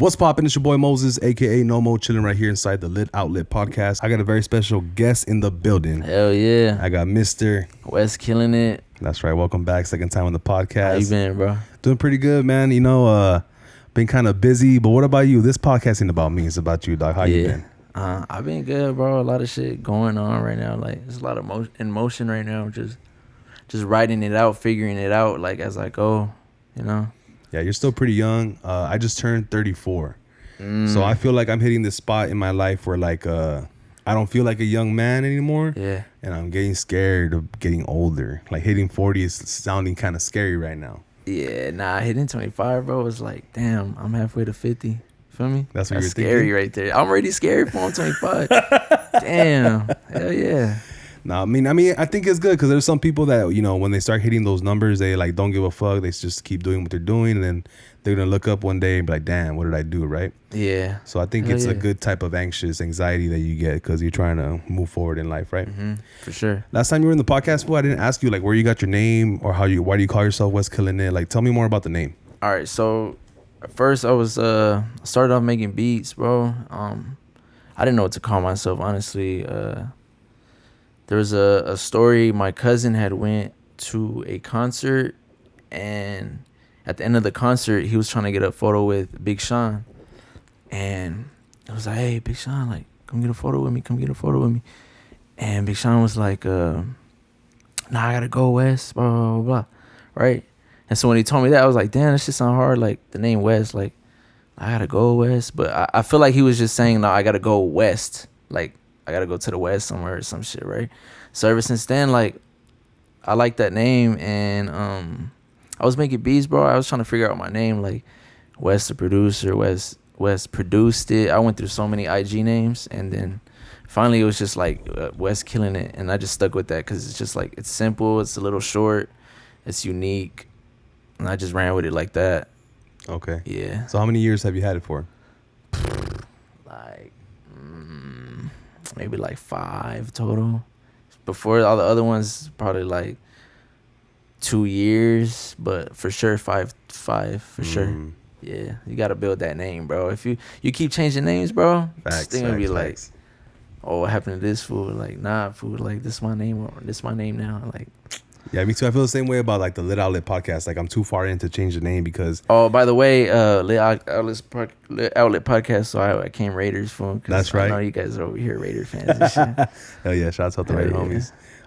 What's poppin'? It's your boy Moses, aka Nomo, chilling right here inside the Lit Outlet podcast. I got a very special guest in the building. Hell yeah. I got Mr. Westkillinit. That's right. Welcome back. Second time on the podcast. How you been, bro? Doing pretty good, man. You know, been kind of busy, but what about you? This podcast ain't about me. It's about you, dog. How you been? I've been good, bro. A lot of shit going on right now. Like, there's a lot of in motion right now. Just writing it out, figuring it out, like, as I go, you know? Yeah, you're still pretty young. I just turned 34. So I feel like I'm hitting this spot in my life where, like, I don't feel like a young man anymore. Yeah. And I'm getting scared of getting older. Like, hitting 40 is sounding kind of scary right now. Yeah, hitting 25, bro, was like, damn, I'm halfway to 50. Feel me? That's what you're scary thinking? right there. I'm already scared for I'm 25. Damn. Hell yeah. No, I mean, I think it's good because there's some people that, you know, when they start hitting those numbers, they like don't give a fuck. They just keep doing what they're doing, and then they're gonna look up one day and be like, "Damn, what did I do?" Right? Yeah. So I think it's a good type of anxiety that you get because you're trying to move forward in life, right? Mm-hmm. For sure. Last time you were in the podcast, I didn't ask you like where you got your name or why do you call yourself Westkillinit? Like, tell me more about the name. All right, so at first I was started off making beats, bro. I didn't know what to call myself, honestly. There was a story. My cousin had went to a concert, and at the end of the concert, he was trying to get a photo with Big Sean, and it was like, "Hey, Big Sean, like, come get a photo with me. Come get a photo with me." And Big Sean was like, "Nah, I gotta go West, blah blah blah, blah." Right? And so when he told me that, I was like, "Damn, that shit sound hard." Like, the name West, like, I gotta go West, but I feel like he was just saying, "No, I gotta go West." Like, I gotta go to the West somewhere or some shit, right? So ever since then, like, I like that name, and I was making beats, bro. I was trying to figure out my name, like Wes the producer, Wes produced it. I went through so many IG names, and then finally it was just like Westkillinit, and I just stuck with that because it's just like, it's simple, it's a little short, it's unique, and I just ran with it like that. Okay. Yeah. So how many years have you had it for? Like maybe like 5 total. Before all the other ones, probably like 2 years, but for sure five for sure. Yeah, you gotta build that name, bro. If you keep changing names, bro, Facts, they're gonna be like, facts. "Oh, what happened to this fool?" Like, "Nah, fool, like, this my name, or this my name now." Like, Yeah, me too. I feel the same way about like the Lit Outlet podcast. Like, I'm too far in to change the name because oh, by the way, Lit Outlet podcast. So I came Raiders for him. That's right. I know you guys are over here Raider fans and shit. hell yeah, shouts out to Hell Raider yeah.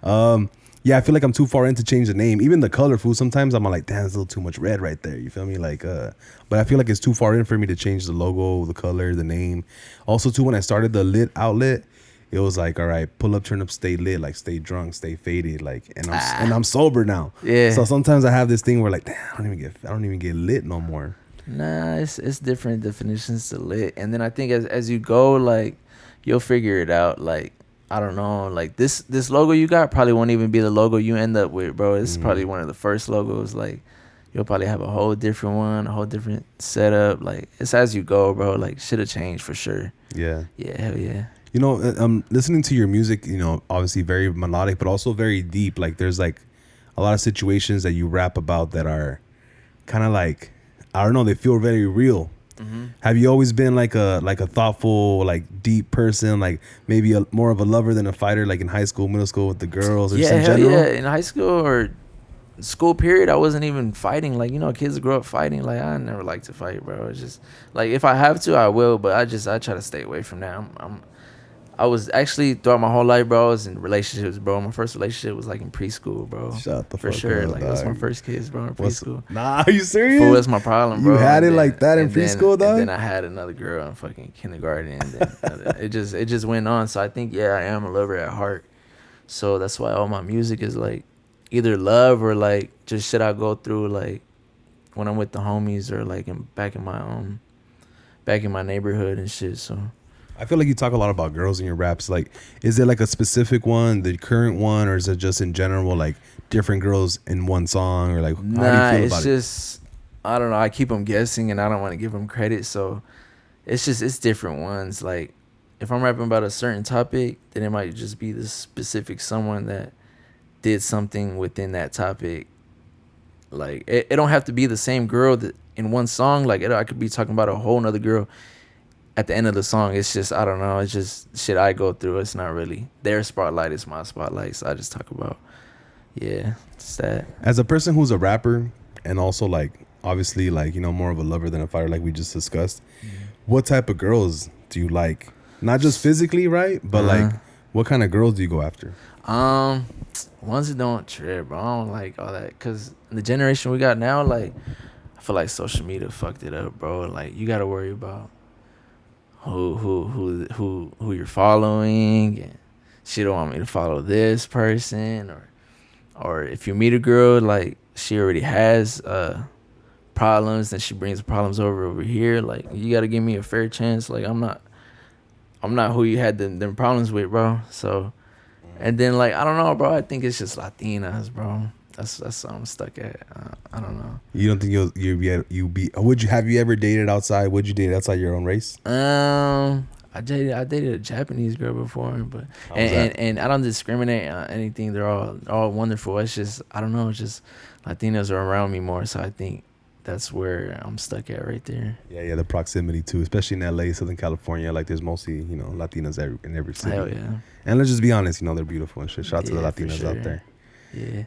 homies. Yeah, I feel like I'm too far in to change the name. Even the color, food. Sometimes I'm like, damn, there's a little too much red right there. You feel me? Like, but I feel like it's too far in for me to change the logo, the color, the name. Also, too, when I started the Lit Outlet, it was like, all right, pull up, turn up, stay lit, like stay drunk, stay faded, like, and I'm sober now. Yeah. So sometimes I have this thing where like, damn, I don't even get lit no more. Nah, it's different definitions to lit, and then I think as you go, like, you'll figure it out. Like, I don't know, like this logo you got probably won't even be the logo you end up with, bro. It's probably one of the first logos. Like, you'll probably have a whole different one, a whole different setup. Like, it's as you go, bro. Like, shit will change for sure. Yeah. Yeah, hell yeah. You know, listening to your music, you know, obviously very melodic, but also very deep. Like, there's like a lot of situations that you rap about that are kind of like, I don't know, they feel very real. Mm-hmm. Have you always been like a thoughtful, like deep person, like maybe more of a lover than a fighter, like in high school, middle school with the girls, or just in general? Yeah. In high school or school period, I wasn't even fighting. Like, you know, kids grow up fighting. Like, I never like to fight, bro. It's just like, if I have to, I will, but I try to stay away from that. I was actually, throughout my whole life, bro, I was in relationships, bro. My first relationship was like in preschool, bro. Shut the For fuck sure. up, Like, dog. that's my first kids, bro, in preschool. Nah, are you serious? Fool, that's my problem, bro. You had it And like that in and then- preschool, dog? And then I had another girl in fucking kindergarten, and then it just went on. So I think, yeah, I am a lover at heart. So that's why all my music is like either love or like just shit I go through, like when I'm with the homies or like back in my neighborhood and shit. So I feel like you talk a lot about girls in your raps. Like, is there like a specific one, the current one, or is it just in general, like different girls in one song, or like how do you feel about it's just, I don't know. I keep them guessing, and I don't want to give them credit. So it's different ones. Like, if I'm rapping about a certain topic, then it might just be the specific someone that did something within that topic Like it don't have to be the same girl that in one song. Like I could be talking about a whole nother girl at the end of the song. It's just, I don't know, it's just shit I go through. It's not really their spotlight, it's my spotlight. So I just talk about, yeah, it's that. As a person who's a rapper and also like obviously like, you know, more of a lover than a fighter, like we just discussed, what type of girls do you like? Not just physically, right? But like what kind of girls do you go after? Ones that don't trip, bro. I don't like all that, because the generation we got now, like, I feel like social media fucked it up, bro. Like, you gotta worry about who you're following, and she don't want me to follow this person, or if you meet a girl, like, she already has problems, then she brings problems over here. Like, you gotta give me a fair chance. Like, I'm not who you had them problems with, bro. So, and then, like, I don't know, bro. I think it's just Latinas, bro. That's what I'm stuck at. I don't know. You don't think you'll be? Have you ever dated outside? Would you date outside your own race? I dated a Japanese girl before, but and I don't discriminate on anything. They're all wonderful. It's just, I don't know. It's just Latinos are around me more, so I think that's where I'm stuck at right there. Yeah, the proximity too, especially in LA, Southern California. Like, there's mostly, you know, Latinas in every city. Hell yeah. And let's just be honest, you know, they're beautiful and shit. Shout out to the Latinas out there. Yeah.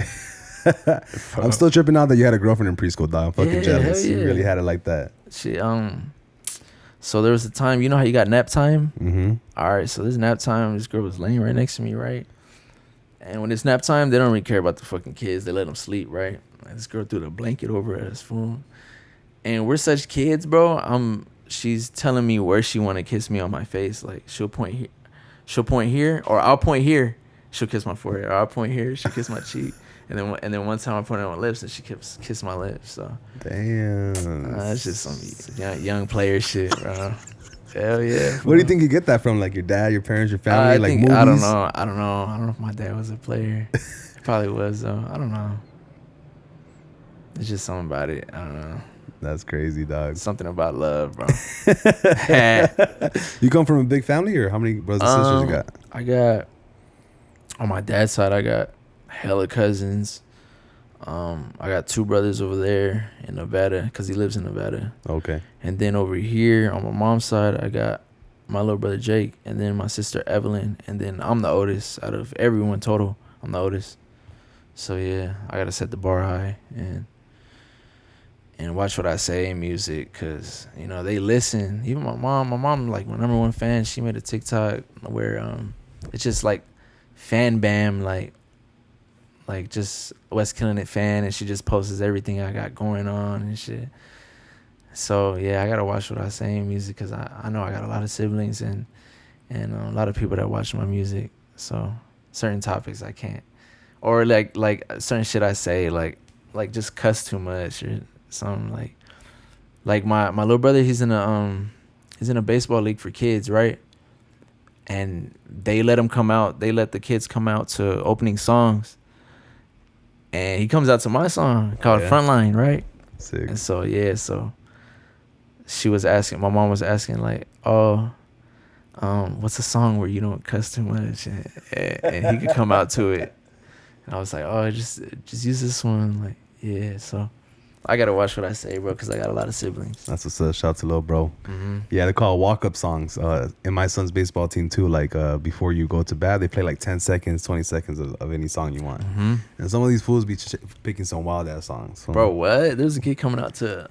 I'm still tripping out that you had a girlfriend in preschool, dog. I'm fucking jealous. Yeah. You really had it like that. So there was a time, you know how you got nap time? Mm-hmm. All right, so this nap time, this girl was laying right next to me, right? And when it's nap time, they don't really care about the fucking kids. They let them sleep, right? Like, this girl threw the blanket over at us, fool. And we're such kids, bro. She's telling me where she want to kiss me on my face. Like, she'll point here, or I'll point here. She'll kiss my forehead. Or I'll point here, she'll kiss my cheek. And then one time I pointed on my lips and she kept kissing my lips. So damn, that's just some young player shit, bro. Hell yeah. Where do you think you get that from? Like your dad, your parents, your family, like movies? I don't know if my dad was a player. He probably was though. I don't know. It's just something about it. I don't know. That's crazy, dog. Something about love, bro. You come from a big family, or how many brothers and sisters you got? I got, on my dad's side, I got hella cousins. I got 2 brothers over there in Nevada, because he lives in Nevada. Okay. And then over here on my mom's side, I got my little brother Jake, and then my sister Evelyn, and then I'm the oldest out of everyone total. I'm the oldest. So yeah, I gotta set the bar high and watch what I say in music, because, you know, they listen. Even my mom, like, my number 1 fan. She made a TikTok where it's just like fan bam, like just Westkillinit fan, and she just posts everything I got going on and shit. So yeah, I gotta watch what I say in music, because I know I got a lot of siblings and a lot of people that watch my music. So certain topics I can't, or like certain shit I say, like just cuss too much or something. Like my little brother, he's in a baseball league for kids, right? And they let the kids come out to opening songs. And he comes out to my song called Frontline, right? Sick. And so, yeah, so my mom was asking, like, what's a song where you don't cuss too much? And he could come out to it. And I was like, just use this one. Like, yeah, so I got to watch what I say, bro, because I got a lot of siblings. That's what's up. Shout out to little bro. Mm-hmm. Yeah, they call walk-up songs. In my son's baseball team, too, like, before you go to bat, they play, like, 10 seconds, 20 seconds of any song you want. Mm-hmm. And some of these fools be picking some wild-ass songs. So. Bro, what? There's a kid coming out to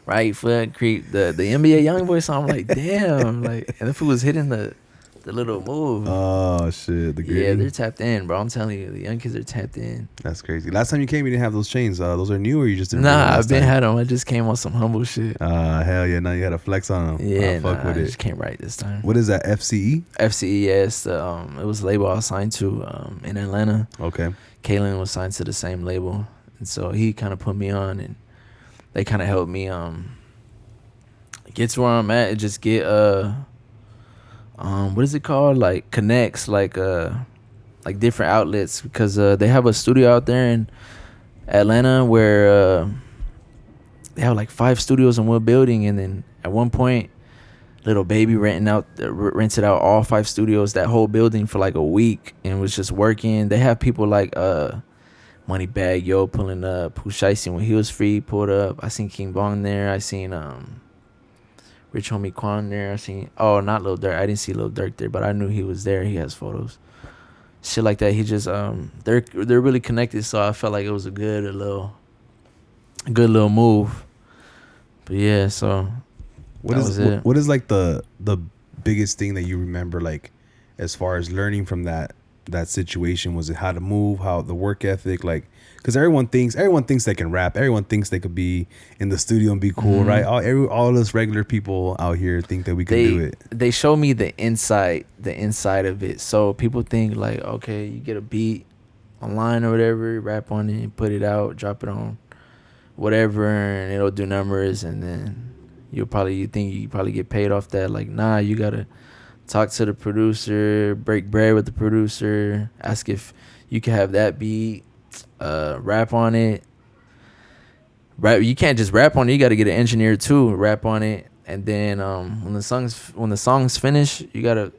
Right Foot Creep, the NBA Youngboy song. I'm like, damn. Like, and the fool was hitting the little move. Oh, shit. Yeah, they're tapped in, bro. I'm telling you, the young kids are tapped in. That's crazy. Last time you came, you didn't have those chains. Those are new, or you just didn't? Nah, I've been had them. I just came on some humble shit. Hell yeah. Now you had a flex on them. Yeah, fuck with I it. just came right this time. What is that, FCE? FCE, yes. It was a label I was signed to in Atlanta. Okay. Kalen was signed to the same label. And so he kind of put me on, and they kind of helped me get to where I'm at and just get what is it called, like connects, like different outlets, because they have a studio out there in Atlanta where they have like 5 studios in one building, and then at one point Little Baby rented out all 5 studios, that whole building, for like a week, and was just working. They have people like Moneybag Yo pulling up. Pooh Shiesty when he was free pulled up. I seen King Bong there. I seen Rich Homie Quan there. I seen not Lil Durk. I didn't see Lil Durk there, but I knew he was there. He has photos. Shit like that. He just they're really connected, so I felt like it was a good little move. But yeah, so What is like the biggest thing that you remember, like as far as learning from that situation? Was it how to move, how the work ethic, like because everyone thinks they can rap, everyone thinks they could be in the studio and be cool, right? All us regular people out here think that we can do it. They show me the inside of it, so people think like, okay, you get a beat online or whatever, rap on it, put it out, drop it on whatever, and it'll do numbers, and then you think you probably get paid off that. Like, nah, you gotta talk to the producer, break bread with the producer, ask if you can have that beat, rap on it. You can't just rap on it. You got to get an engineer too, rap on it, and then when the songs finish, you gotta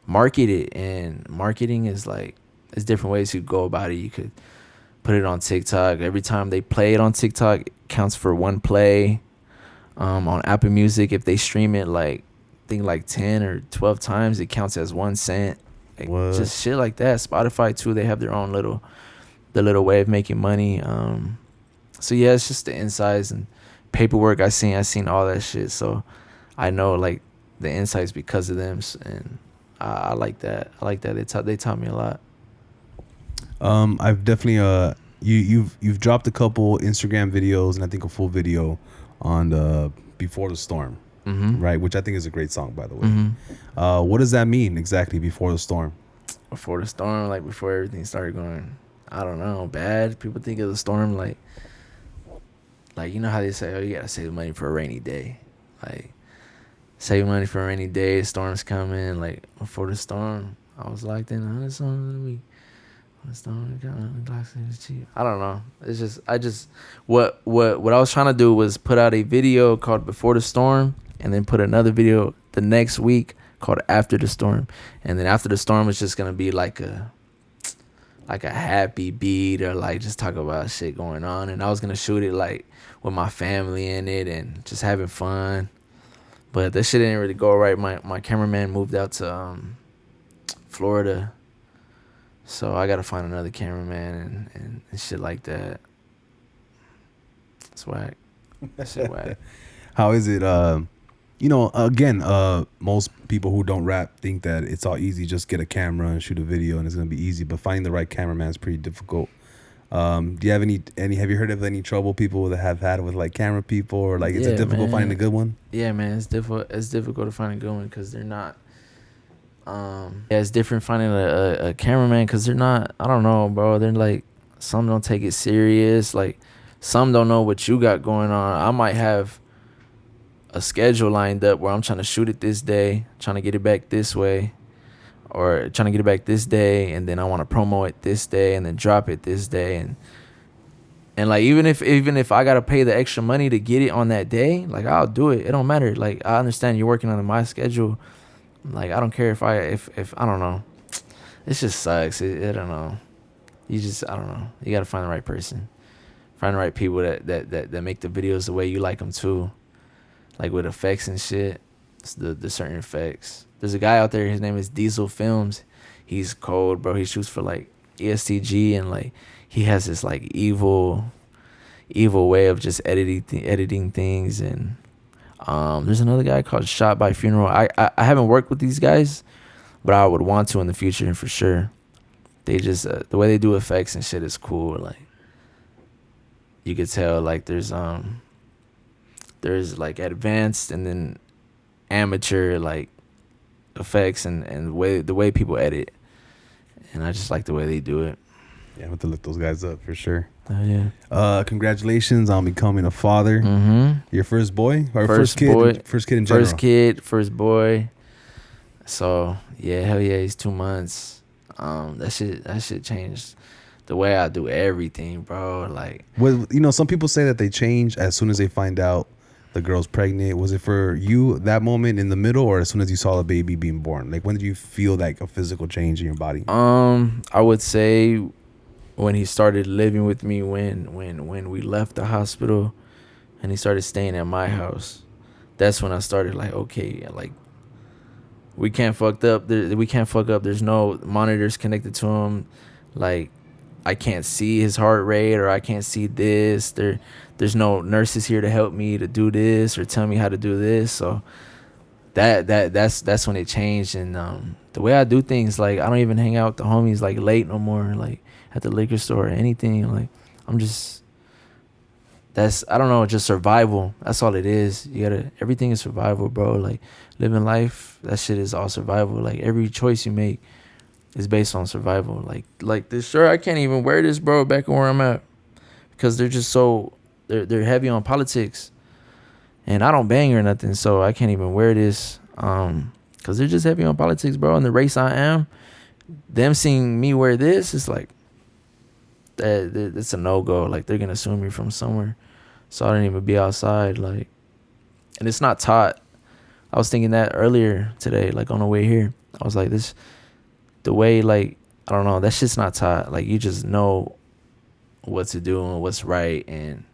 market it. And marketing is like, there's different ways you go about it. You could put it on TikTok. Every time they play it on TikTok, it counts for one play. On Apple Music, if they stream it like 10 or 12 times, it counts as 1 cent. Like, just shit like that. Spotify too, they have their own little way of making money. So yeah, it's just the insights and paperwork. I seen all that shit, so I know like the insights because of them, and I like that. They taught me a lot. I've definitely you've dropped a couple Instagram videos and I think a full video on the Before the Storm, right? Which I think is a great song, by the way. What does that mean exactly, Before the Storm? Before the storm, like before everything started going, I don't know, bad. People think of the storm like you know how they say, oh, you gotta save money for a rainy day. Like, save money for a rainy day, storm's coming. Like, before the storm, I was locked in 100 songs a week. I don't know. It's just what I was trying to do was put out a video called Before the Storm, and then put another video the next week called After the Storm. And then After the Storm is just gonna be like a happy beat, or like just talk about shit going on. And I was gonna shoot it like with my family in it and just having fun. But that shit didn't really go right. My cameraman moved out to Florida. So I gotta find another cameraman and shit like that. It's whack. That shit whack. How is it? Again, most people who don't rap think that it's all easy. Just get a camera and shoot a video and it's gonna be easy. But finding the right cameraman is pretty difficult. Do you have any? Have you heard of any trouble people that have had with like camera people, or like is it difficult finding a good one? Yeah, man, it's difficult. It's difficult to find a good one because they're not. It's different finding a cameraman because they're not. I don't know, bro. They're like, some don't take it serious. Like, some don't know what you got going on. I might have a schedule lined up where I'm trying to shoot it this day, trying to get it back this way, or trying to get it back this day, and then I want to promo it this day and then drop it this day, and like even if I gotta pay the extra money to get it on that day, like I'll do it. It don't matter. Like, I understand you're working on my schedule. Like, I don't care if I don't know. It just sucks. I don't know. I don't know. You gotta find the right person, find the right people that make the videos the way you like them too, like with effects and shit. It's the certain effects. There's a guy out there. His name is Diesel Films. He's cold, bro. He shoots for like ESTG, and like he has this like evil way of just editing things. And there's another guy called Shot by Funeral. I haven't worked with these guys, but I would want to in the future for sure. They just the way they do effects and shit is cool. Like, you could tell like there's like advanced and then amateur like effects and the way people edit, and I just like the way they do it. Yeah, I'm going to look those guys up for sure. Oh yeah. Congratulations on becoming a father. Your first boy or first kid in general? First boy. So yeah, hell yeah, he's 2 months. That shit changed the way I do everything, bro. Like, well, some people say that they change as soon as they find out the girl's pregnant. Was it for you that moment in the middle, or as soon as you saw the baby being born? Like, when did you feel like a physical change in your body? I would say when he started living with me, when we left the hospital and he started staying at my house, that's when I started like, okay, like we can't fuck up. We can't fuck up. There's no monitors connected to him. Like I can't see his heart rate, or I can't see this. There's no nurses here to help me to do this or tell me how to do this. So that's when it changed. And the way I do things, like I don't even hang out with the homies like late no more, like at the liquor store or anything. Like I'm just, that's, I don't know, just survival. That's all it is. You gotta, everything is survival, bro. Like living life, that shit is all survival. Like every choice you make is based on survival. Like this shirt, I can't even wear this, bro, back where I'm at, because they're just so, they're heavy on politics, and I don't bang or nothing, so I can't even wear this, because they're just heavy on politics, bro. And the race I am, them seeing me wear this, it's like that's a no-go. Like they're gonna sue me from somewhere, so I don't even be outside. Like, and it's not taught. I was thinking that earlier today, like on the way here. I was like, this, the way, like, I don't know, that shit's not taught. Like you just know what to do and what's right and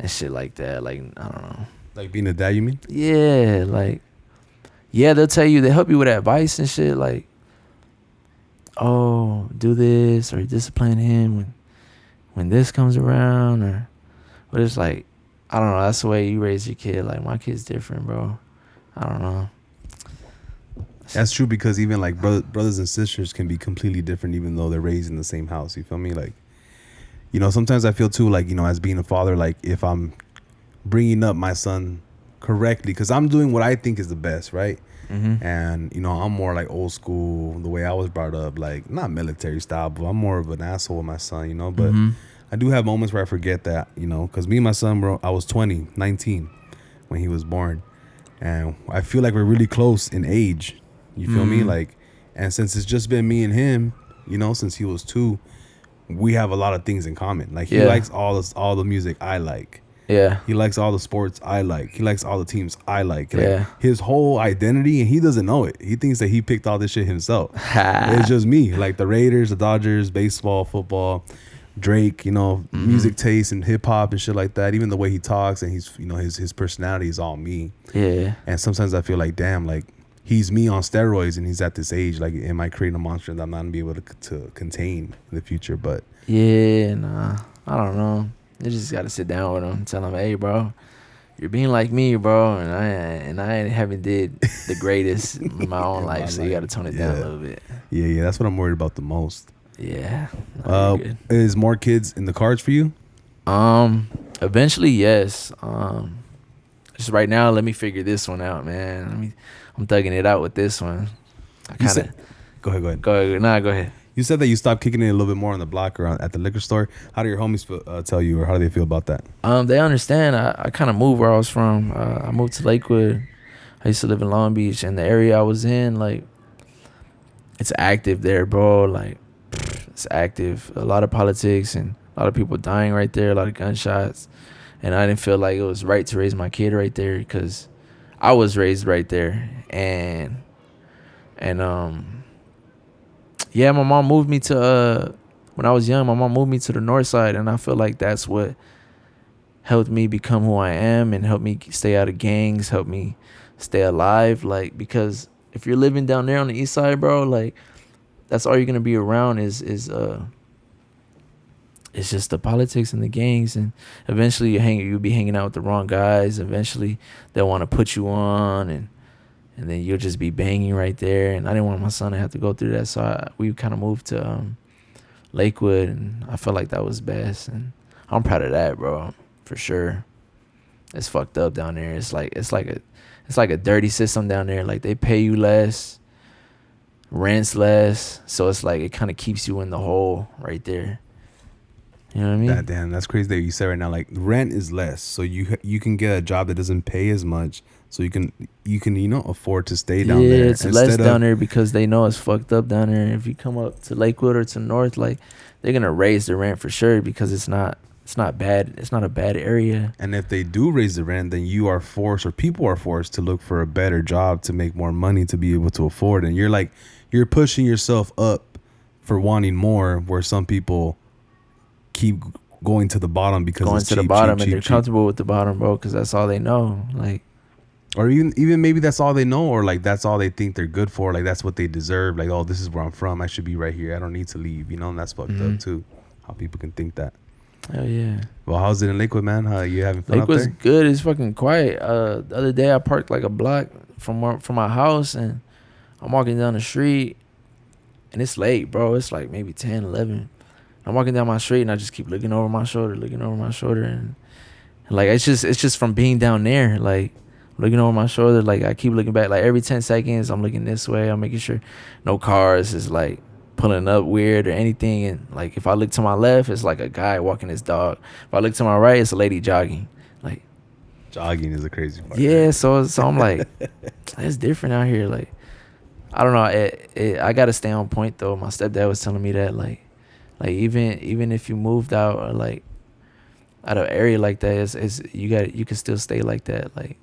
shit like that. Like I don't know. Like being a dad, you mean? Yeah, like, yeah, they'll tell you, they help you with advice and shit, like, oh, do this, or discipline him when this comes around, or, but it's like, I don't know, that's the way you raise your kid. Like my kid's different, bro. I don't know. That's true, because even like brothers and sisters can be completely different, even though they're raised in the same house. You feel me? Like, you know, sometimes I feel too, like, you know, as being a father, like if I'm bringing up my son correctly, because I'm doing what I think is the best, right? Mm-hmm. And, you know, I'm more like old school, the way I was brought up, like not military style, but I'm more of an asshole with my son, you know. But Mm-hmm. I do have moments where I forget that, you know, because me and my son, bro, I was 19 when he was born. And I feel like we're really close in age. You feel me? Like, and since it's just been me and him, you know, since he was 2, we have a lot of things in common. Like he likes all the music I like. Yeah. He likes all the sports I like. He likes all the teams I like. Yeah. His whole identity, and he doesn't know it. He thinks that he picked all this shit himself. It's just me. Like the Raiders, the Dodgers, baseball, football, Drake, you know, music taste and hip hop and shit like that. Even the way he talks and he's, you know, his personality is all me. Yeah. And sometimes I feel like, damn, like he's me on steroids, and he's at this age. Like, am I creating a monster that I'm not gonna be able to contain in the future? But yeah, nah, I don't know. You just gotta sit down with him and tell him, hey, bro, you're being like me, bro, and I haven't did the greatest in my own life, so you gotta tone it down a little bit. Yeah, that's what I'm worried about the most. Yeah. No, you're good. Is more kids in the cards for you? Eventually, yes. Just right now, let me figure this one out, man. I'm thugging it out with this one. Go ahead. Go ahead. Nah, go ahead. You said that you stopped kicking it a little bit more on the block or at the liquor store. How do your homies tell you, or how do they feel about that? They understand. I kind of moved where I was from. I moved to Lakewood. I used to live in Long Beach, and the area I was in, like, it's active there, bro. Like, it's active. A lot of politics and a lot of people dying right there. A lot of gunshots, and I didn't feel like it was right to raise my kid right there, because I was raised right there, and yeah, my mom moved me to when I was young. My mom moved me to the north side, and I feel like that's what helped me become who I am and helped me stay out of gangs, helped me stay alive. Like, because if you're living down there on the east side, bro, like that's all you're gonna be around is it's just the politics and the gangs, and eventually you'll be hanging out with the wrong guys. Eventually they'll want to put you on, and then you'll just be banging right there. And I didn't want my son to have to go through that, so we kind of moved to Lakewood, and I felt like that was best, and I'm proud of that, bro, for sure. It's fucked up down there. It's like a dirty system down there. Like, they pay you less, rent's less, so it's like it kind of keeps you in the hole right there. You know what I mean? That's crazy that you said right now. Like, rent is less, so you can get a job that doesn't pay as much, so you can afford to stay down there. Yeah, it's less down there because they know it's fucked up down there. If you come up to Lakewood or to North, like, they're gonna raise the rent for sure, because it's not bad. It's not a bad area. And if they do raise the rent, then you are forced, or people are forced, to look for a better job to make more money to be able to afford. And you're pushing yourself up for wanting more, where some people keep going to the bottom because going it's to cheap, the bottom, cheap, and they're cheap. comfortable with the bottom, bro, because that's all they know. Like, Or even maybe that's all they know, or like that's all they think they're good for. Like that's what they deserve. Like, oh, this is where I'm from. I should be right here. I don't need to leave. You know, and that's fucked up too. How people can think that. hell yeah. Well, how's it in Lakewood, man? How you having fun Lakewood's up there? good. It's fucking quiet. The other day I parked like a block from my house, and I'm walking down the street, and it's late, bro. It's like maybe 10, 11. I'm walking down my street, and I just keep looking over my shoulder, and like it's just from being down there, like looking over my shoulder, like I keep looking back, like every 10 seconds I'm looking this way. I'm making sure no cars is like pulling up weird or anything, and like if I look to my left, it's like a guy walking his dog. If I look to my right, it's a lady jogging. Like, Jogging is a crazy part. yeah, right? so I'm like, it's different out here. Like, I don't know. I gotta stay on point though. My stepdad was telling me that like even if you moved out or like out of area like that, is you can still stay like that. Like,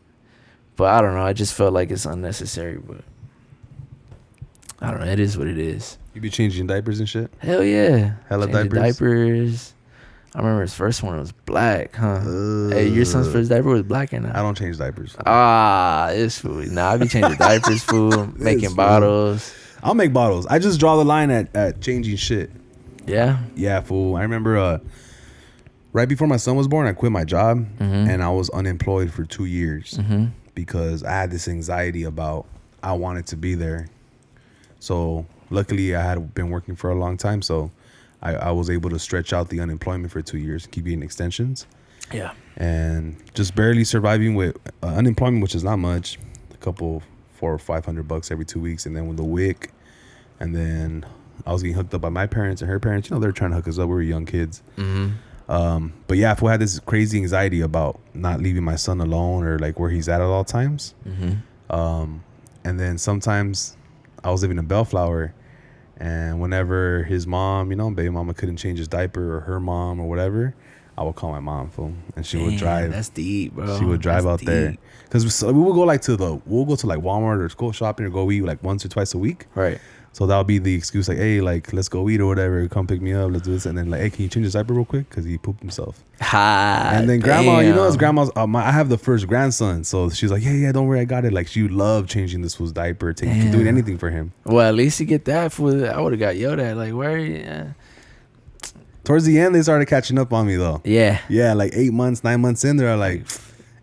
but I don't know. I just felt like it's unnecessary. But I don't know. It is what it is. You be changing diapers and shit? Hell yeah. Hella Changing diapers. I remember his first one was black, huh? Hey, your son's first diaper was black or not? I don't change diapers. It's food. Nah, I be changing diapers, food, making food. bottles. I'll make bottles. I just draw the line at changing shit. Yeah? Yeah, fool. I remember right before my son was born, I quit my job Mm-hmm. and I was unemployed for 2 years Mm-hmm. because I had this anxiety about I wanted to be there. So luckily I had been working for a long time, so I was able to stretch out the unemployment for 2 years, keep getting extensions. Yeah. And just barely surviving with unemployment, which is not much, a couple $400 or $500 every 2 weeks, and then with the WIC, and then I was getting hooked up by my parents and her parents. You know, they're trying to hook us up. We were young kids. Mm-hmm. But yeah, I had this crazy anxiety about not leaving my son alone or like where he's at all times. Mm-hmm. And then sometimes I was living in Bellflower, and whenever his mom, you know, baby mama couldn't change his diaper, or her mom or whatever, I would call my mom, fool, and she would drive. That's deep, bro. She would drive That's out there deep. because we would go we'll go to like Walmart or school shopping or go eat like once or twice a week. Right. So that'll be the excuse, like, hey, like, let's go eat or whatever. Come pick me up. Let's do this. And then, like, hey, can you change his diaper real quick? Because he pooped himself. And then grandma, you know, it's grandma's, I have the first grandson. So she's like, yeah, don't worry, I got it. Like, she loved changing this fool's diaper, doing anything for him. Well, at least you get that food. I would have got yelled at. Like, where are you? Towards the end, they started catching up on me, though. Yeah. Yeah, like 8 months, 9 months in, they're like,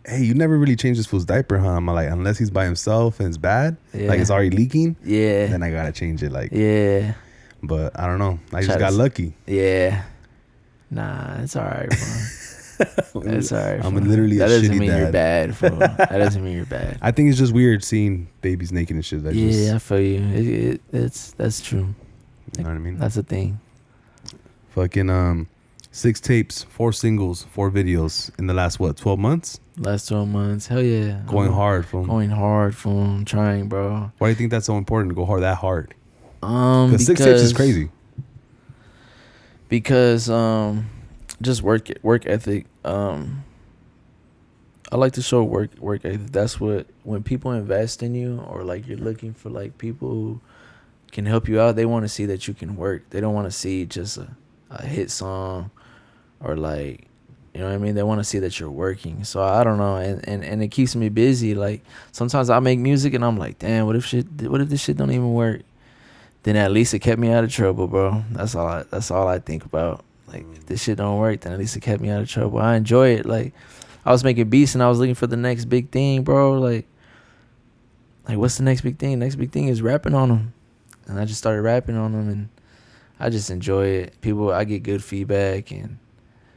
hey, you never really changed this fool's diaper, huh? I'm like, unless he's by himself and it's bad, like it's already leaking, Yeah. then I gotta change it. Like, Yeah. but I don't know. I just got lucky. Yeah. Nah, it's all right, bro. It's all right. I'm fool. literally that a doesn't shitty mean dad. you're bad, fool. That doesn't mean you're bad. I think it's just weird seeing babies naked and shit. I feel you. That's true. You know what I mean? That's a thing. Fucking 6 tapes, 4 singles, 4 videos in the last 12 months? Last 12 months. Hell yeah. Going hard, fool. Going hard, fool. I'm trying, bro. Why do you think that's so important to go hard that hard? Because 6 tapes is crazy. Because just work ethic. I like to show work ethic. That's what, when people invest in you, or like you're looking for like people who can help you out, they want to see that you can work. They don't want to see just a hit song, or like, you know what I mean? They want to see that you're working. So I don't know, and it keeps me busy. Like sometimes I make music and I'm like, damn, what if this shit don't even work? Then at least it kept me out of trouble, bro. That's all I think about. Like, if this shit don't work, then at least it kept me out of trouble. I enjoy it. Like, I was making beats and I was looking for the next big thing, bro. Like what's the next big thing? Next big thing is rapping on them. And I just started rapping on them, and I just enjoy it. I get good feedback and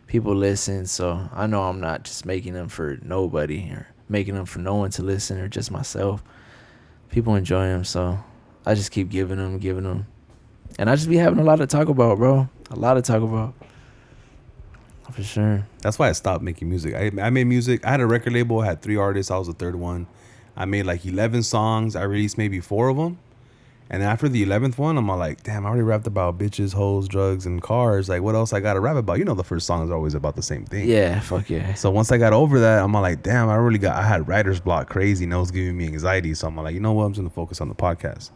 people listen. So I know I'm not just making them for nobody or making them for no one to listen, or just myself. People enjoy them, so I just keep giving them. And I just be having a lot to talk about, bro. A lot to talk about. For sure. That's why I stopped making music. I made music. I had a record label. I had 3 artists. I was the 3rd one. I made like 11 songs. I released maybe 4 of them. And then after the 11th one, I'm all like, damn, I already rapped about bitches, hoes, drugs, and cars. Like, what else I got to rap about? You know, the first song is always about the same thing. Yeah, fuck yeah. So once I got over that, I'm all like, damn, I had writer's block crazy, and that was giving me anxiety. So I'm all like, you know what? I'm just going to focus on the podcast.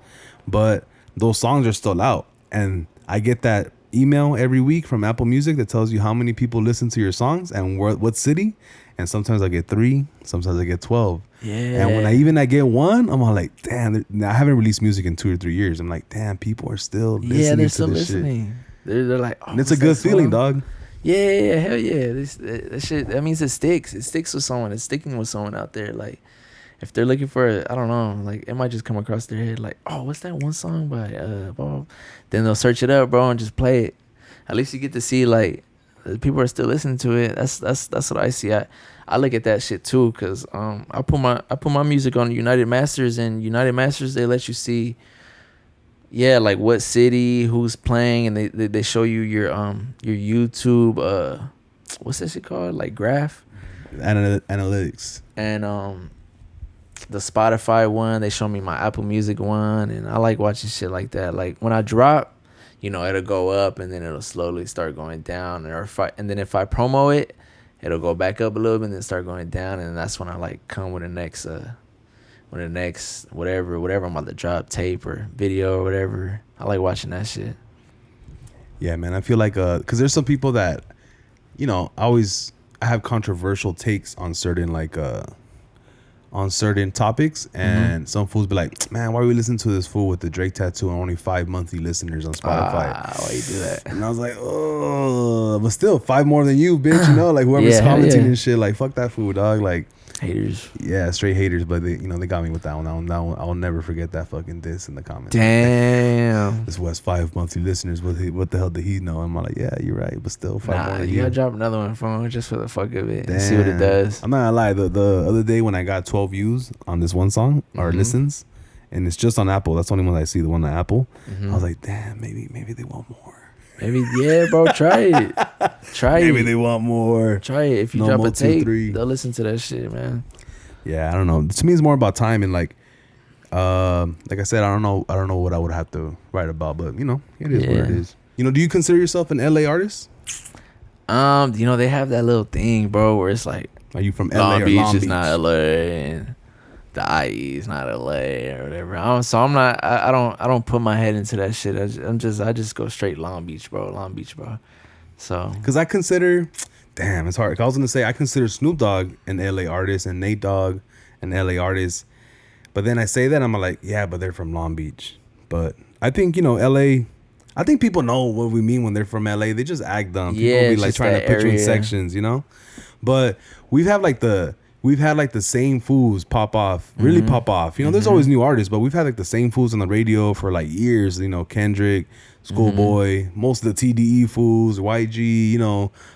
But those songs are still out. And I get that email every week from Apple Music that tells you how many people listen to your songs and what city. And sometimes I get 3, sometimes I get 12. Yeah. And when I get one, I'm all like, damn. I haven't released music in 2 or 3 years. I'm like, damn, people are still listening they're to still this listening. shit. They're like, oh, And it's a good feeling, dog. Yeah, hell yeah. That shit, that means it sticks. It sticks with someone. It's sticking with someone out there. Like, if they're looking for, I don't know, like, it might just come across their head, like, oh, what's that one song by, blah. Then they'll search it up, bro, and just play it. At least you get to see, like, people are still listening to it. That's what I see. I look at that shit too, cause I put my music on United Masters, and United Masters, they let you see, yeah, like what city, who's playing, and they show you your YouTube what's that shit called, like graph, Analytics, and the Spotify one, they show me my Apple Music one, and I like watching shit like that. Like when I drop, it'll go up and then it'll slowly start going down, and then if I promo it, it'll go back up a little bit and then start going down, and that's when I like come with the next whatever I'm about to drop, tape or video or whatever. I like watching that shit. Yeah, man. I feel like because there's some people that, I have controversial takes on certain topics, and some fools be like, man, why are we listening to this fool with the Drake tattoo and only 5 monthly listeners on Spotify? Why you do that? And I was like, oh, but still 5 more than you, bitch. Like whoever's commenting and shit, like fuck that fool, dog. Like haters. Yeah, straight haters. But they got me with that one. I'll never forget that fucking diss in the comments. Damn. This was 5 monthly listeners. What the hell did he know? I'm like, yeah, you're right, but still 5 more than you gotta drop another one for him just for the fuck of it. Damn. And see what it does. I'm not gonna lie. The other day when I got 12 views on this one song or listens, and it's just on Apple. That's the only one I see. The one on Apple. I was like, damn, maybe they want more. Maybe, yeah, bro. Try it. Maybe they want more. Try it. If you drop a tape, they'll listen to that shit, man. Yeah, I don't know. To me, it's more about time and like I said, I don't know what I would have to write about, but it is what it is. Do you consider yourself an LA artist? They have that little thing, bro, where it's like, are you from LA Long or Beach Long Beach? Is not LA, and the IE is not LA or whatever. So I'm not. I don't put my head into that shit. I just go straight Long Beach, bro. So because I consider, damn, it's hard. I was gonna say I consider Snoop Dogg an LA artist and Nate Dogg an LA artist, but then I say that I'm like, yeah, but they're from Long Beach. But I think LA. I think people know what we mean when they're from LA. They just act dumb. People be like trying to put you in sections, But we've had like the same fools pop off, really pop off. There's always new artists, but we've had like the same fools on the radio for like years. Kendrick, Schoolboy, most of the TDE fools, YG,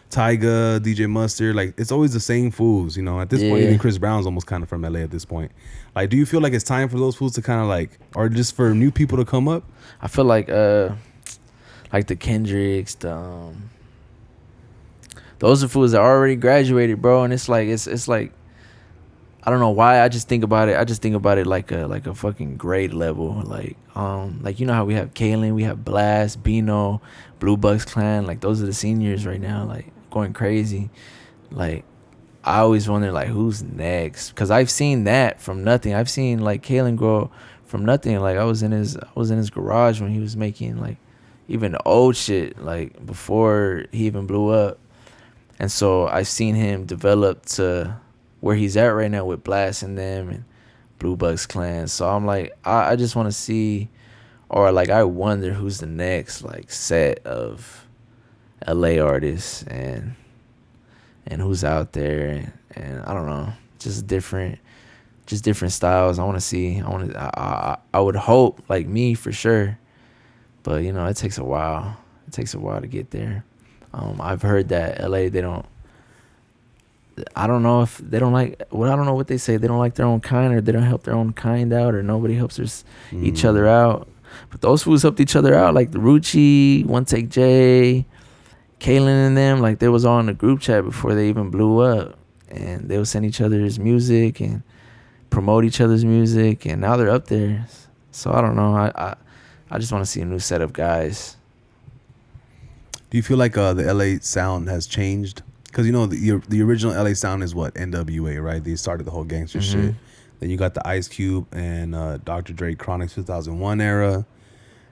Tyga, DJ Mustard. Like it's always the same fools. At this point, even Chris Brown's almost kind of from LA at this point. Like, do you feel like it's time for those fools to kind of like, or just for new people to come up? I feel like the Kendricks, those are fools that already graduated, bro. And it's like I don't know why. I just think about it like a fucking grade level. Like how we have Kalen, we have Blast, Bino, Blue Bucks Clan. Like those are the seniors right now, like going crazy. Like I always wonder like who's next, because I've seen that from nothing. I've seen like Kalen grow from nothing. Like I was in his garage when he was making like even the old shit, like before he even blew up. And so I've seen him develop to where he's at right now with Blast and them and Blue Bucks Clan. So I'm like, I just want to see, or like I wonder who's the next like set of LA artists and who's out there, and I don't know, just different styles. I want to see. I would hope like me for sure, but it takes a while. It takes a while to get there. I've heard that LA, I don't know if they don't like, well, I don't know what they say. They don't like their own kind, or they don't help their own kind out, or nobody helps each other out. But those fools helped each other out, like the Rucci, One Take J, Kalen and them. Like they was all in a group chat before they even blew up, and they would send each other's music and promote each other's music, and now they're up there. So I don't know. I just want to see a new set of guys. Do you feel like the LA sound has changed? Because the original LA sound is what? NWA, right? They started the whole gangster shit. Then you got the Ice Cube and Dr. Dre Chronic 2001 era,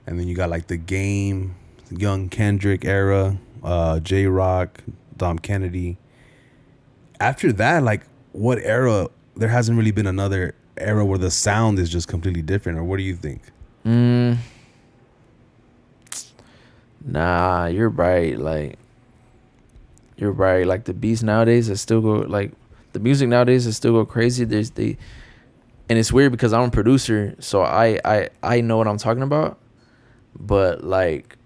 and then you got like the Game young Kendrick era, J Rock, Dom Kennedy. After that, like, what era? There hasn't really been another era where the sound is just completely different. Or what do you think? Nah, you're right. You're right. Like the beats nowadays are still go like the music nowadays is still go crazy. And it's weird because I'm a producer, so I know what I'm talking about. But like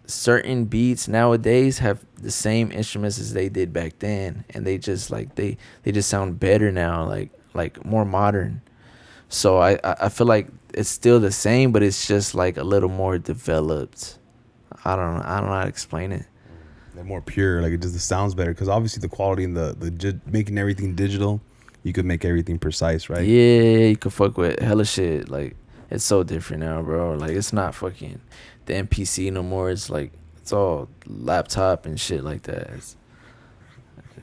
certain beats nowadays have the same instruments as they did back then, and they just like they just sound better now, like more modern. So I feel like it's still the same, but it's just like a little more developed. I don't know how to explain it. They're more pure. Like, it just sounds better because obviously the quality and making everything digital, you could make everything precise, right? Yeah, you could fuck with hella shit. Like it's so different now, bro. Like it's not fucking the MPC no more. It's like it's all laptop and shit like that.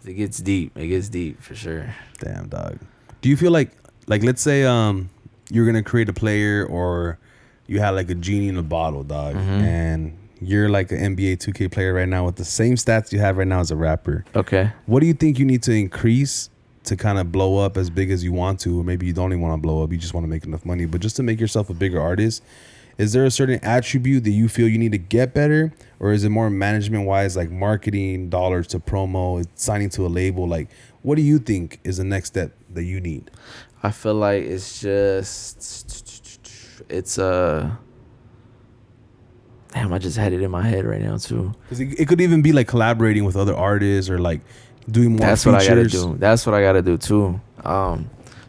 It gets deep. It gets deep for sure. Damn, dog. Do you feel like let's say you're gonna create a player, or you had like a genie in a bottle, dog, and you're like an NBA 2K player right now with the same stats you have right now as a rapper. Okay. What do you think you need to increase to kind of blow up as big as you want to? Or maybe you don't even want to blow up. You just want to make enough money. But just to make yourself a bigger artist, is there a certain attribute that you feel you need to get better? Or is it more management-wise, like marketing, dollars to promo, signing to a label? Like, what do you think is the next step that you need? I feel like it's damn, I just had it in my head right now too. Because it could even be like collaborating with other artists or like doing more That's features. what I gotta do. That's what I gotta do too.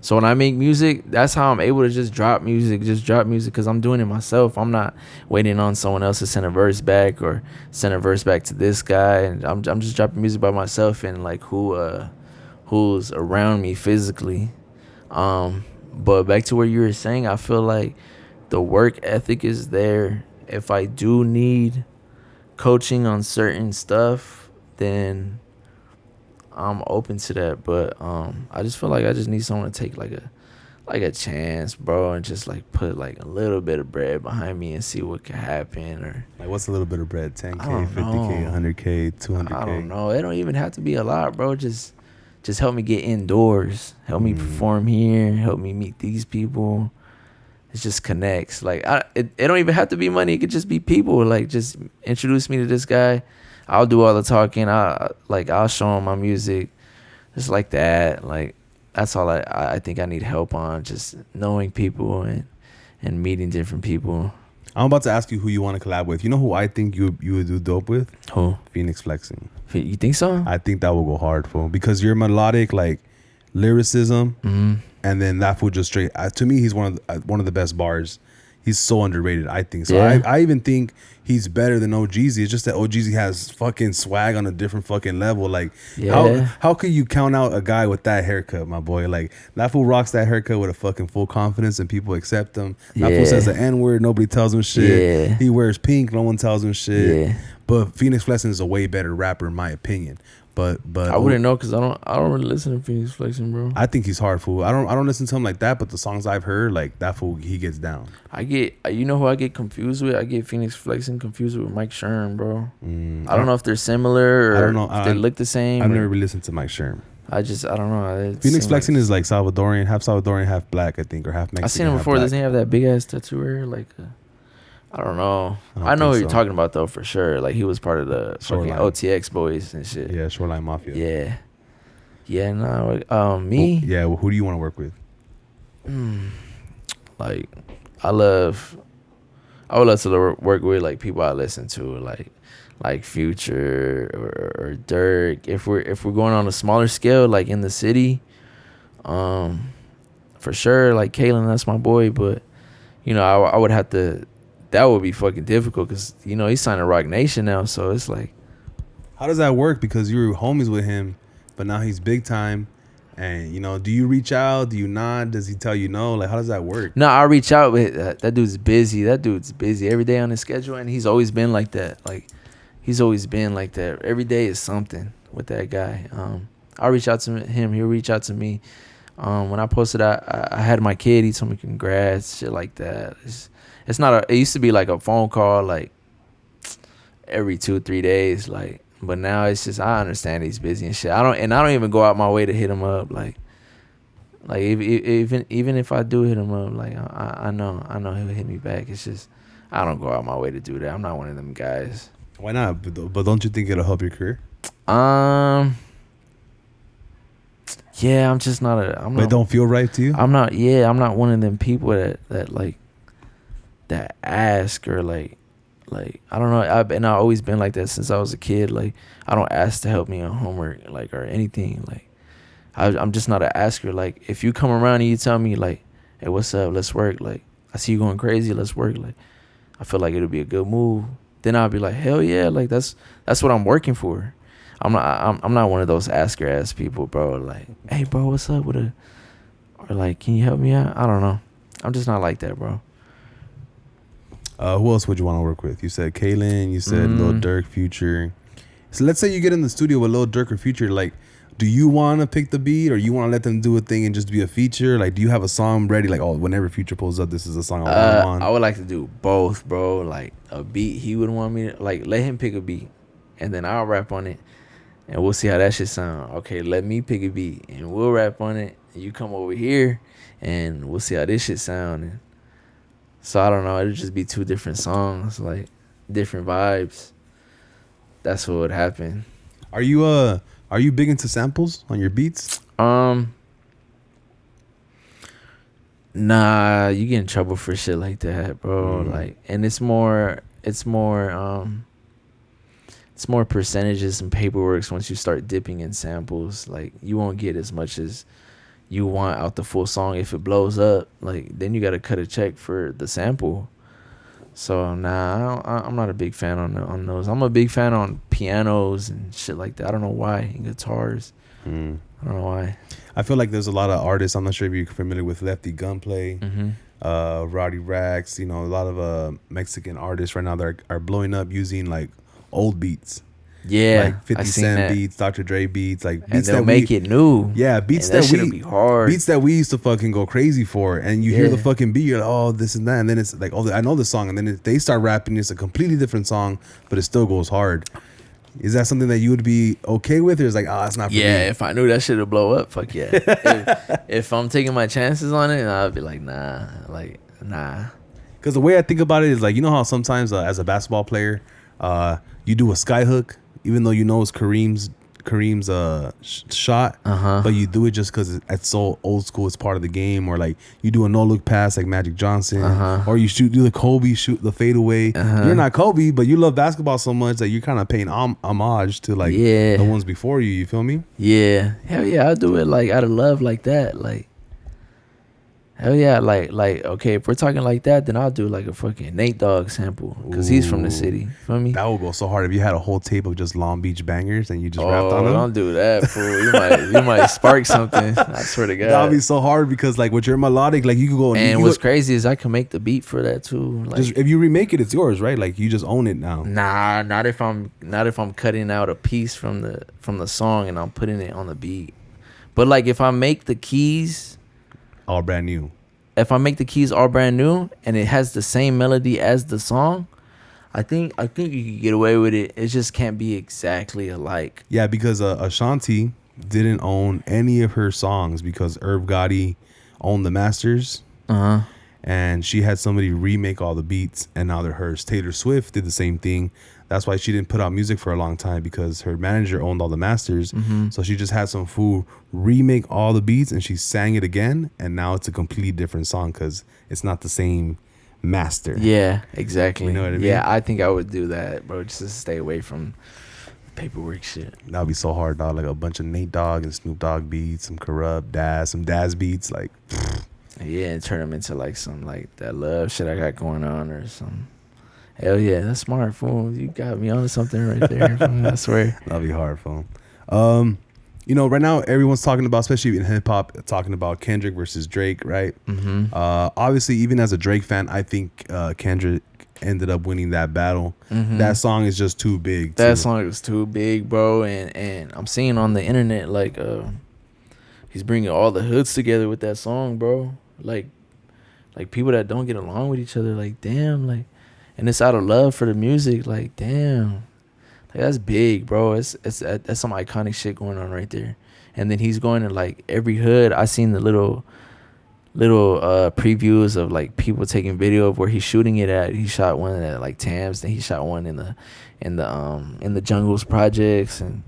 So when I make music, that's how I'm able to just drop music because I'm doing it myself. I'm not waiting on someone else to send a verse back or send a verse back to this guy, and I'm just dropping music by myself and like who's around me physically. But back to what you were saying, I feel like the work ethic is there. If I do need coaching on certain stuff, then I'm open to that. But I just feel like I just need someone to take like a chance, bro, and just like put like a little bit of bread behind me and see what can happen. Or like, what's a little bit of bread? 10K, I don't 50K, know. 100K, 200K? I don't know. It don't even have to be a lot, bro. Just help me get indoors. Help me perform here. Help me meet these people. It just connects. Like it don't even have to be money. It could just be people. Like just introduce me to this guy. I'll do all the talking. I'll show him my music, just like that. Like that's all I think I need help on. Just knowing people and meeting different people. I'm about to ask you who you want to collab with. You know who I think you would do dope with? Who? Phoenix Flexing. You think so? I think that will go hard for him because you're melodic, like lyricism, and then that fool just straight. To me, he's one of the best bars. He's so underrated, I think. So yeah. I even think he's better than OGZ. It's just that OGZ has fucking swag on a different fucking level. Like, how could you count out a guy with that haircut, my boy? Like, that fool rocks that haircut with a fucking full confidence and people accept him. That fool says the N-word, nobody tells him shit. Yeah. He wears pink, no one tells him shit. Yeah. But Phoenix Flexing is a way better rapper, in my opinion. But I wouldn't know because I don't really listen to Phoenix Flexing, bro. I think he's hard, fool. I don't listen to him like that, but the songs I've heard, like that fool, he gets down. You know who I get confused with? I get Phoenix Flexing confused with Mike Sherm, bro. I don't know if they're similar or I don't know. if they look the same. I've never really listened to Mike Sherm. I don't know. Phoenix Flexing is like Salvadorian, half black, I think, or half Mexican. I've seen him before. Doesn't he have that big ass tattoo? Like, I don't know. I know what you're talking about though for sure. Like he was part of the fucking OTX boys and shit. Yeah, Shoreline Mafia. Yeah. No. Me. Yeah. Well, who do you want to work with? Like, I would love to work with like people I listen to, like Future or Dirk. If we're going on a smaller scale, like in the city, for sure. Like Kalen, that's my boy. But you know, I would have to. That would be fucking difficult because, you know, he's signing Rock Nation now. So it's like. How does that work? Because you were homies with him, but now he's big time. And, you know, do you reach out? Do you not? Does he tell you no? Like, how does that work? No, I reach out. But that dude's busy. Every day on his schedule. And he's always been like that. Every day is something with that guy. I'll reach out to him. He'll reach out to me. When I posted I had my kid, he told me congrats, shit like that. It's not it used to be like a phone call, like every 2-3 days. Like, but now it's just I understand he's busy and shit. I don't even go out my way to hit him up. Like even if I do hit him up, like I know he'll hit me back. It's just I don't go out my way to do that. I'm not one of them guys. Why not? But don't you think it'll help your career? Yeah, I'm just not a. But it don't feel right to you? I'm not. Yeah, I'm not one of them people that like that ask or like I don't know. I've always been like that since I was a kid. Like I don't ask to help me on homework like or anything. Like I'm just not an asker. Like if you come around and you tell me like, hey, what's up? Let's work. Like I see you going crazy. Let's work. Like I feel like it'll be a good move. Then I'll be like, hell yeah. Like that's what I'm working for. I'm not one of those asker ass people, bro. Like, hey, bro, what's up with or like, can you help me out? I don't know. I'm just not like that, bro. Who else would you want to work with? You said Kaylin. You said Lil Durk, Future. So let's say you get in the studio with Lil Durk or Future. Like, do you want to pick the beat or you want to let them do a thing and just be a feature? Like, do you have a song ready? Like, oh, whenever Future pulls up, this is a song I want him on. I would like to do both, bro. Like a beat he would want me to like let him pick a beat, and then I'll rap on it. And we'll see how that shit sound. Okay, let me pick a beat and we'll rap on it. And you come over here and we'll see how this shit sound. And so I don't know. It'll just be two different songs, like different vibes. That's what would happen. Are you big into samples on your beats? Nah, you get in trouble for shit like that, bro. Like, and it's more percentages and paperwork once you start dipping in samples. Like you won't get as much as you want out the full song. If it blows up, like then you got to cut a check for the sample. So nah, I'm not a big fan on those. I'm a big fan on pianos and shit like that. I don't know why. And guitars. I don't know why. I feel like there's a lot of artists. I'm not sure if you're familiar with Lefty Gunplay, Roddy Rax. You know, a lot of Mexican artists right now that are blowing up using like old beats. Yeah, like 50 Cent beats, Dr. Dre beats, like beats and they'll make it new. Yeah, beats that shit'll be hard. Beats that we used to fucking go crazy for, and you hear the fucking beat, you're like, oh, this and that, and then it's like, oh, I know the song, and then they start rapping, it's a completely different song, but it still goes hard. Is that something that you would be okay with, or is like, oh, it's not for me? Yeah, if I knew that shit would blow up, fuck yeah. if I'm taking my chances on it, I'd be like, nah. Because the way I think about it is like, you know how sometimes as a basketball player, you do a sky hook, even though you know it's Kareem's shot, but you do it just because it's so old school, it's part of the game. Or like you do a no look pass like Magic Johnson, or you do the Kobe shoot the fadeaway. You're not Kobe, but you love basketball so much that you're kind of paying homage to like the ones before you. You feel me? Yeah, hell yeah, I'll do it like out of love like that, like. Hell yeah, like okay, if we're talking like that, then I'll do like a fucking Nate Dogg sample because he's from the city. Feel me? That would go so hard if you had a whole tape of just Long Beach bangers and you just rapped on them. Don't do that, fool. You might spark something. I swear to God. That would be so hard because like with your melodic, like you could go. And what's crazy is I can make the beat for that too. Like, just if you remake it, it's yours, right? Like you just own it now. Nah, not if I'm cutting out a piece from the song and I'm putting it on the beat. But like if I make the keys all brand new. If I make the keys all brand new and it has the same melody as the song, I think you can get away with it. It just can't be exactly alike. Yeah, because Ashanti didn't own any of her songs because Irv Gotti owned the masters. And she had somebody remake all the beats and now they're hers. Taylor Swift did the same thing. That's why she didn't put out music for a long time because her manager owned all the masters. So she just had some fool remake all the beats and she sang it again. And now it's a completely different song because it's not the same master. Yeah, exactly. You know what I mean? Yeah, I think I would do that, bro. Just to stay away from paperwork shit. That would be so hard, dog. Like a bunch of Nate Dogg and Snoop Dogg beats, some Corrupt, some Daz beats. Like, yeah, and turn them into like some like that love shit I got going on or some. Hell yeah, that's smart, fool. You got me onto something right there. I swear. That'll be hard, fool. You know, right now everyone's talking about, especially in hip hop, talking about Kendrick versus Drake, right? Obviously, even as a Drake fan, I think Kendrick ended up winning that battle. That song is just too big. That song is too big, bro. And I'm seeing on the internet like he's bringing all the hoods together with that song, bro. Like people that don't get along with each other. Like damn, like. and it's out of love for the music. Like, damn, like, that's big, bro. That's some iconic shit going on right there. And then he's going to like every hood. I seen the little previews of like people taking video of where he's shooting it at. He shot one at like Tams, then he shot one in the Jungles projects, and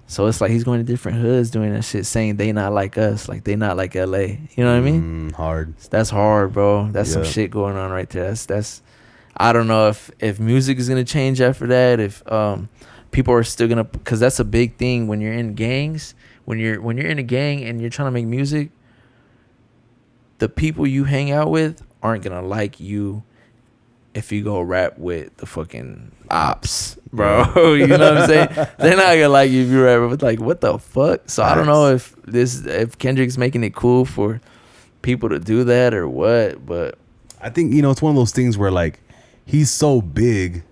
so it's like he's going to different hoods doing that shit, saying they not like us, like they not like LA. You know what I mean? Hard. That's hard, bro. That's some shit going on right there. That's I don't know if music is gonna change after that. If people are still gonna, because that's a big thing when you're in gangs. When you're in a gang and you're trying to make music, the people you hang out with aren't gonna like you if you go rap with the fucking ops, bro. You know what I'm saying? They're not gonna like you if you rap with, like, what the fuck? So I don't know if Kendrick's making it cool for people to do that or what, but I think, it's one of those things where, like, he's so big.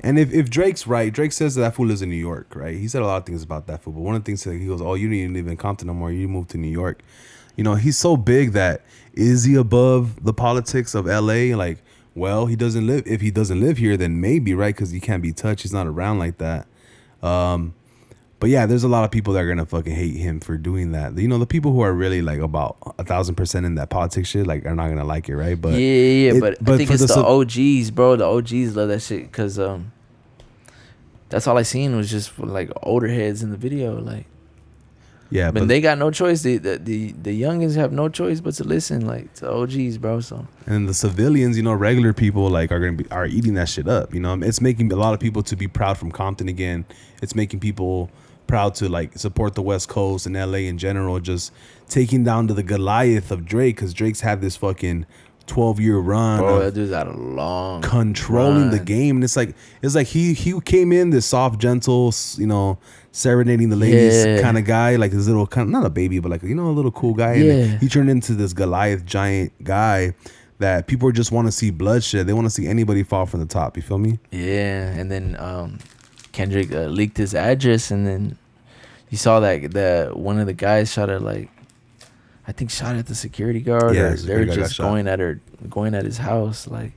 And if Drake's right, Drake says that fool lives in New York, right? He said a lot of things about that fool, but one of the things that he goes, oh, you didn't even live in Compton no more. You moved to New York. He's so big that, is he above the politics of LA? Like, well, if he doesn't live here, then maybe, right? Because he can't be touched. He's not around like that. But yeah, there's a lot of people that are going to fucking hate him for doing that. The people who are really like about 1,000% in that politics shit, like, are not going to like it, right? But but I think it's the OGs, bro. The OGs love that shit because that's all I seen was just like older heads in the video, like. Yeah, but they got no choice. The youngins have no choice but to listen, like, to OGs, bro. So, and the civilians, regular people, like, are eating that shit up. It's making a lot of people to be proud from Compton again. It's making people proud to, like, support the West Coast and LA in general. Just taking down to the Goliath of Drake, because Drake's had this fucking 12-year run. Bro, that dude's had a long controlling the game, and it's like he came in this soft, gentle, serenading the ladies kind of guy, like this little kind of, not a baby, but like, a little cool guy. And he turned into this Goliath giant guy that people just want to see bloodshed. They want to see anybody fall from the top. You feel me? Yeah. And then Kendrick leaked his address, and then you saw that one of the guys shot at the security guard, or they're just going at his house. Like,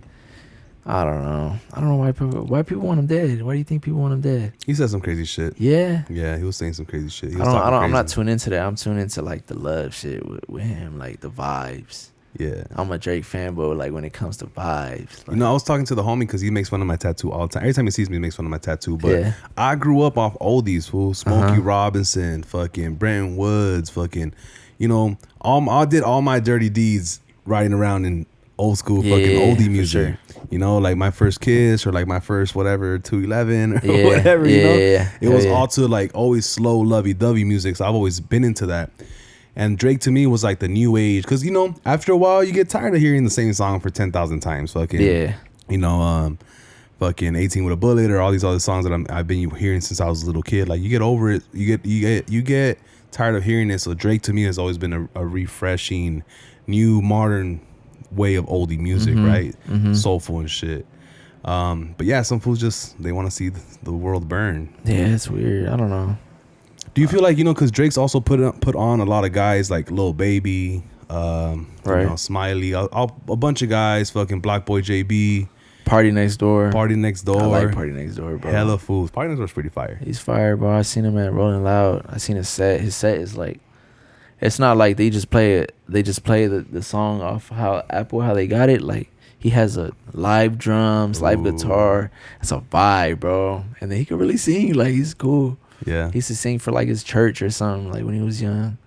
I don't know why people want him dead. Why do you think people want him dead? He said some crazy shit. Yeah, he was saying some crazy shit. I'm not tuned into that. I'm tuned into like the love shit with him, like the vibes. Yeah, I'm a Drake fanboy. Like, when it comes to vibes, like, I was talking to the homie because he makes fun of my tattoo all the time. Every time he sees me, he makes fun of my tattoo. But I grew up off oldies, fool. Smokey Robinson, fucking Brenton Woods, fucking. I did all my dirty deeds riding around in old school fucking oldie music. Sure. Like my first kiss, or like my first whatever 211 or whatever. It was all to like always slow, lovey-dovey music. So I've always been into that. And Drake to me was like the new age, because after a while you get tired of hearing the same song for 10,000 times. Fucking fucking 18 with a Bullet, or all these other songs that I've been hearing since I was a little kid. Like, you get over it. You get tired of hearing it. So Drake to me has always been a refreshing, new, modern way of oldie music, right? Soulful and shit. But yeah, some fools they want to see the world burn. Yeah, it's weird. I don't know. Do you feel like, because Drake's also put on a lot of guys like Lil Baby, Smiley, a bunch of guys, fucking Block Boy JB, Party Next Door. I like Party Next Door, bro. Hella fools. Party Next Door's pretty fire. He's fire, bro. I seen him at Rolling Loud. I seen his set. His set is like, it's not like they just play it. They just play the song off how they got it. Like, he has a live drums, live guitar. It's a vibe, bro. And then he can really sing. Like, he's cool. Yeah. He used to sing for like his church or something, like when he was young.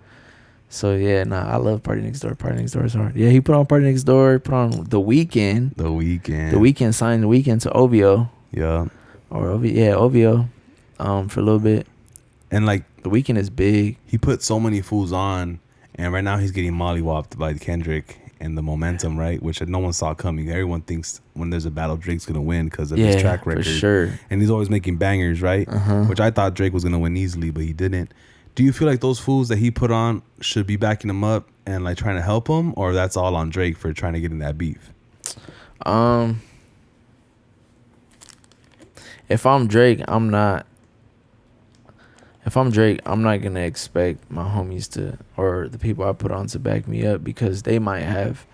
So yeah, I love Party Next Door. Party Next Door is hard. Yeah, he put on Party Next Door, put on The Weeknd. The Weeknd signed The Weeknd to OVO. Yeah. OVO. For a little bit. And like, The Weeknd is big. He put so many fools on, and right now he's getting mollywopped by Kendrick and the momentum, right? Which no one saw coming. Everyone thinks when there's a battle, Drake's gonna win because of his track record. For sure. And he's always making bangers, right? Which I thought Drake was gonna win easily, but he didn't. Do you feel like those fools that he put on should be backing him up and like trying to help him, or that's all on Drake for trying to get in that beef? If I'm Drake, I'm not gonna expect my homies to, or the people I put on, to back me up, because they might have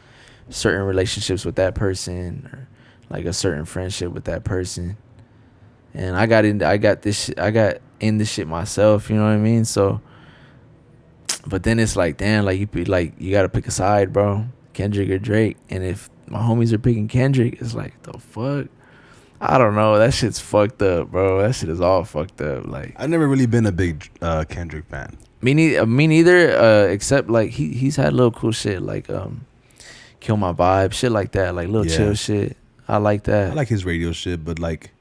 certain relationships with that person, or like a certain friendship with that person, and I got in this shit myself. You know what I mean? So, but then it's like, damn, like you gotta pick a side, bro. Kendrick or Drake, and if my homies are picking Kendrick, it's like the fuck. I don't know. That shit's fucked up, bro. That shit is all fucked up. Like I've never really been a big Kendrick fan. me neither. Except like he's had little cool shit like Kill My Vibe, shit like that, like little chill shit. I like that. I like his radio shit, but like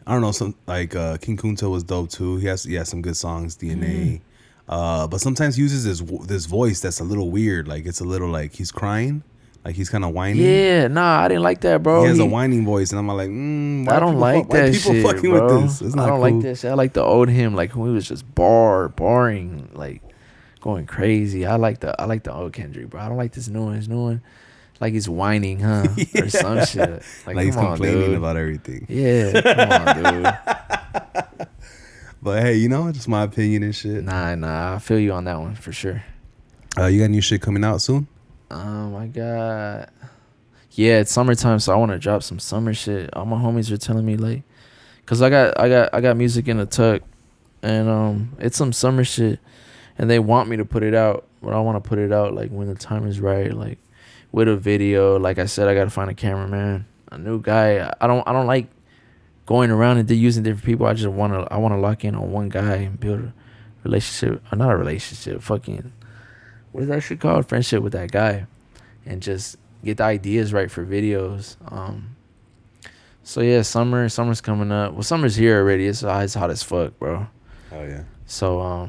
I don't know, some like King Kunta was dope too. He has some good songs, DNA. But sometimes he uses this voice that's a little weird. Like it's a little like he's crying. Like he's kind of whining. Yeah, nah, I didn't like that, bro. He has a whining voice, and I'm like, I don't like that shit, fucking bro. with this? It's not I don't cool. like that shit. I like the old him, like when he was just barring, like going crazy. I like the old Kendrick, bro. I don't like this new one. His new one, like he's whining, huh, or some shit. Like he's complaining about everything. Yeah, come on, dude. But hey, just my opinion and shit. Nah, I feel you on that one for sure. You got new shit coming out soon? I got, yeah, it's summertime, so I want to drop some summer shit. All my homies are telling me like, cause I got music in the tuck, and it's some summer shit, and they want me to put it out, but I want to put it out like when the time is right, like with a video. Like I said, I gotta find a cameraman, a new guy. I don't like going around and using different people. I want to lock in on one guy and build a relationship, or not a relationship, fucking. What is that shit called? Friendship with that guy, and just get the ideas right for videos. So yeah, summer's coming up. Well, summer's here already. It's hot as fuck, bro. Oh yeah. So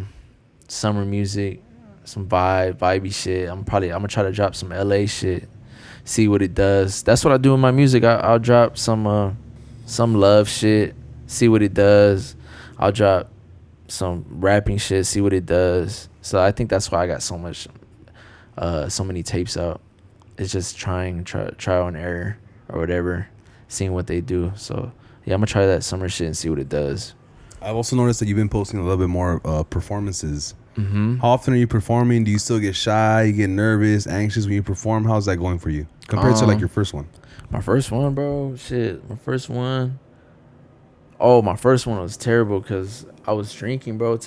summer music, some vibey shit. I'm gonna try to drop some LA shit, see what it does. That's what I do with my music. I'll drop some love shit, see what it does. I'll drop some rapping shit, see what it does. So I think that's why I got so many tapes out. It's just trial and error or whatever, seeing what they do. So yeah, I'm gonna try that summer shit and see what it does. I've also noticed that you've been posting a little bit more performances. Mm-hmm. How often are you performing? Do you still get shy? You get nervous, anxious when you perform? How's that going for you compared to like your first one? My first one, bro. Shit, my first one. Oh, my first one was terrible because I was drinking, bro.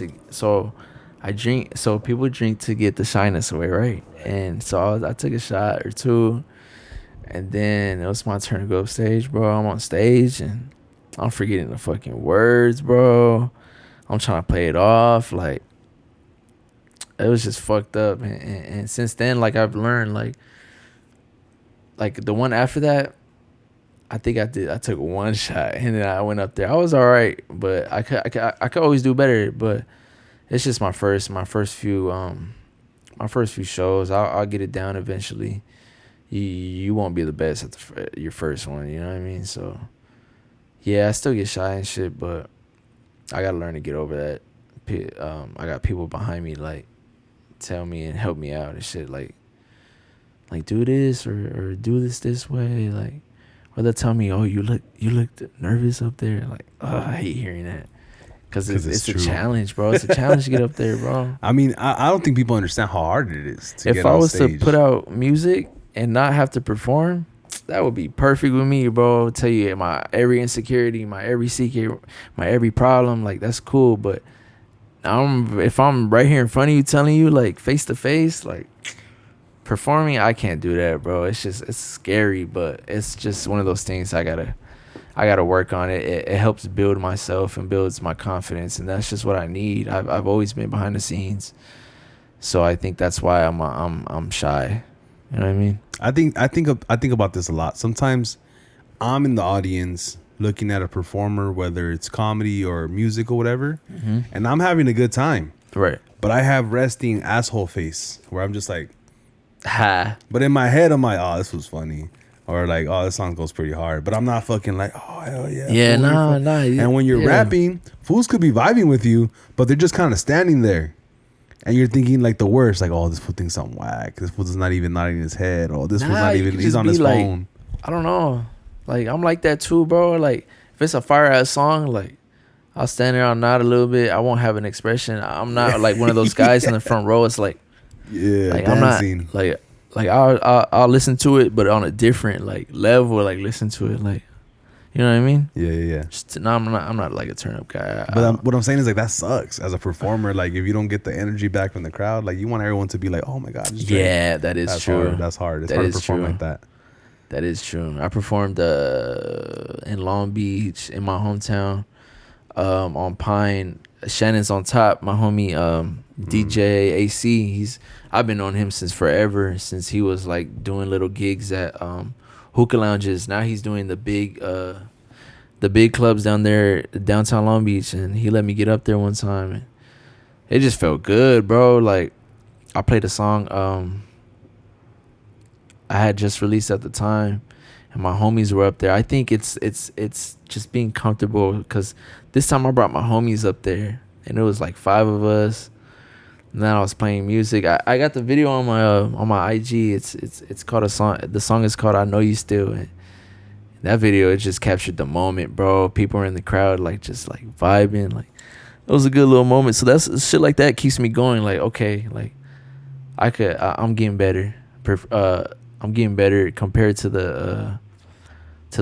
I drink, so people drink to get the shyness away, right? And so I took a shot or two, and then it was my turn to go up stage, bro. I'm on stage, and I'm forgetting the fucking words, bro. I'm trying to play it off, like, it was just fucked up. And since then, like, I've learned, like the one after that, I think I took one shot, and then I went up there. I was all right, but I could always do better, but it's just my first few shows. I'll get it down eventually. You won't be the best at your first one, you know what I mean? So yeah, I still get shy and shit, but I gotta learn to get over that. I got people behind me like tell me and help me out and shit, like do this or do this way, like, or they'll tell me, oh, you look nervous up there, like, oh, I hate hearing that. Because it's a challenge, bro. It's a challenge to get up there, bro. I mean, I don't think people understand how hard it is to get on stage. If I was to put out music and not have to perform, that would be perfect with me, bro. I'll tell you, my every insecurity, my every secret, my every problem, like, that's cool. But if I'm right here in front of you telling you, like, face to face, like, performing, I can't do that, bro. It's scary, but it's just one of those things I gotta work on it. It helps build myself and builds my confidence, and that's just what I need. I've always been behind the scenes, so I think that's why I'm shy. You know what I mean? I think about this a lot. Sometimes I'm in the audience looking at a performer, whether it's comedy or music or whatever, and I'm having a good time. Right. But I have resting asshole face where I'm just like, ha. But in my head, I'm like, oh, this was funny. Or like, oh, this song goes pretty hard. But I'm not fucking like, oh, hell yeah. Yeah, nah. And when you're rapping, fools could be vibing with you, but they're just kind of standing there. And you're thinking like the worst, like, oh, this fool thinks I'm whack. This fool's not even nodding his head. Or this fool's not even, he's on his phone. I don't know. Like, I'm like that too, bro. Like, if it's a fire ass song, like, I'll stand there, I'll nod a little bit. I won't have an expression. I'm not like one of those guys in the front row. It's like, yeah, like, dancing. I'm not like I'll listen to it, but on a different like level. Like listen to it, like you know what I mean? Yeah. No, I'm not like a turn up guy. But what I'm saying is like that sucks as a performer. Like if you don't get the energy back from the crowd, like you want everyone to be like, oh my god, it's Drake. Yeah, that's true. That's hard. It's hard to perform like that. That is true. I performed in Long Beach in my hometown, on Pine. Shannon's on top. My homie DJ AC. I've been on him since forever. Since he was like doing little gigs at hookah lounges. Now he's doing the big clubs down there downtown Long Beach, and he let me get up there one time, and it just felt good, bro. Like I played a song I had just released at the time, and my homies were up there. I think it's just being comfortable, because this time I brought my homies up there, and it was like 5 of us. And then I was playing music. I got the video on my IG. It's called a song. The song is called "I Know You Still." And that video, it just captured the moment, bro. People were in the crowd, like just like vibing. Like it was a good little moment. So that's shit like that keeps me going. Like okay, like I'm getting better. I'm getting better compared to the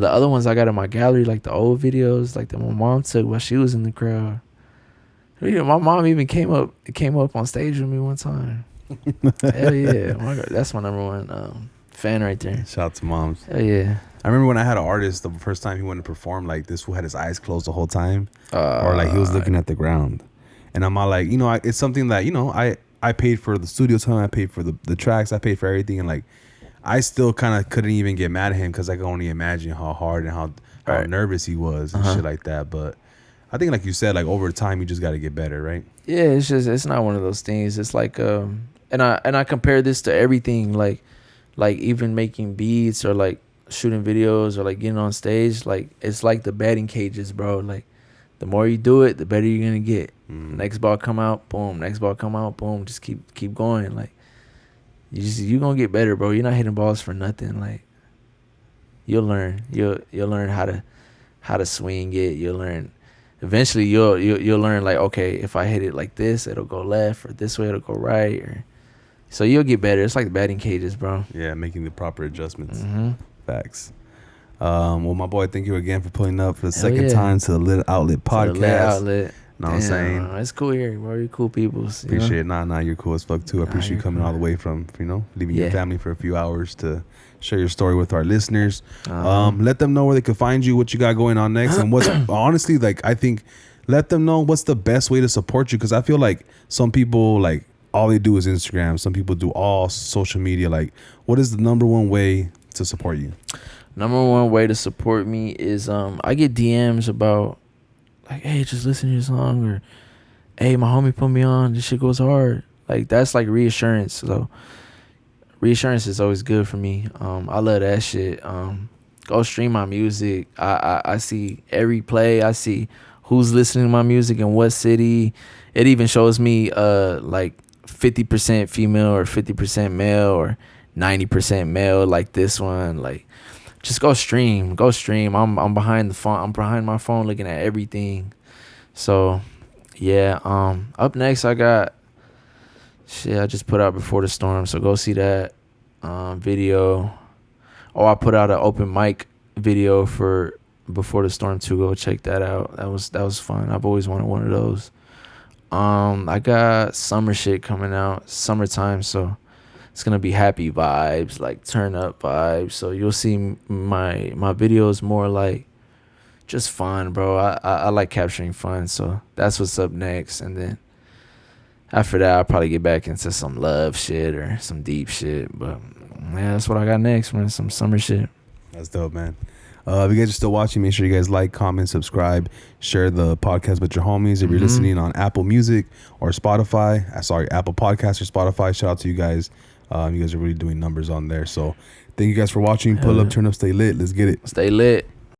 other ones I got in my gallery, like the old videos, like that my mom took while she was in the crowd. My mom even came up on stage with me one time. Hell yeah, that's my number one fan right there. Shout out to moms. Hell yeah. I remember when I had an artist, the first time he went to perform, like this fool had his eyes closed the whole time, or like he was looking at the ground, and I'm all like, it's something that I paid for the studio time, I paid for the tracks, I paid for everything, and like I still kind of couldn't even get mad at him because I could only imagine how hard and how nervous he was and shit like that. But I think, like you said, like over time, you just got to get better, right? Yeah, it's not one of those things. It's like and I compare this to everything, like even making beats or like shooting videos or like getting on stage. Like it's like the batting cages, bro. Like the more you do it, the better you're gonna get. Next ball come out, boom. Next ball come out, boom. Just keep going. Like you gonna get better, bro. You're not hitting balls for nothing. Like you'll learn. You'll learn how to swing it. You'll learn. Eventually, you'll learn, like, okay, if I hit it like this, it'll go left, or this way it'll go right, or so you'll get better. It's like the batting cages, bro. Yeah, making the proper adjustments. Facts. Well, my boy, thank you again for pulling up for the second time to the Lit Outlet podcast. Lit Outlet. Know what I'm saying? It's cool here, bro. You're cool people. Appreciate it. Nah, you're cool as fuck too. I appreciate you coming all the way from, leaving your family for a few hours to share your story with our listeners. Let them know where they can find you, what you got going on next, and what's honestly, like, I think let them know what's the best way to support you, because I feel like some people, like, all they do is Instagram. Some people do all social media. Like, what is the number one way to support you? Number one way to support me is I get DMs about, like, hey, just listen to your song, or hey, my homie put me on, this shit goes hard. Like, that's like reassurance. So reassurance is always good for me. I love that shit. Go stream my music. I see every play. I see who's listening to my music in what city. It even shows me like 50% female or 50% male or 90% male, like this one. Like, just go stream. I'm behind the phone. I'm behind my phone looking at everything. So yeah. Up next I got shit I just put out Before the Storm. So go see that video. Oh, I put out an open mic video for Before the Storm 2. Go check that out. That was fun. I've always wanted one of those. I got summer shit coming out, summertime, so it's gonna be happy vibes, like turn up vibes. So you'll see my videos more like just fun, bro. I like capturing fun, so that's what's up next. And then after that, I'll probably get back into some love shit or some deep shit. But yeah, that's what I got next, man. Some summer shit. That's dope, man. If you guys are still watching, make sure you guys like, comment, subscribe, share the podcast with your homies. If you're listening on Apple Music or Spotify, Apple Podcasts or Spotify, shout out to you guys. You guys are really doing numbers on there. So thank you guys for watching. Pull up, turn up, stay lit. Let's get it. Stay lit.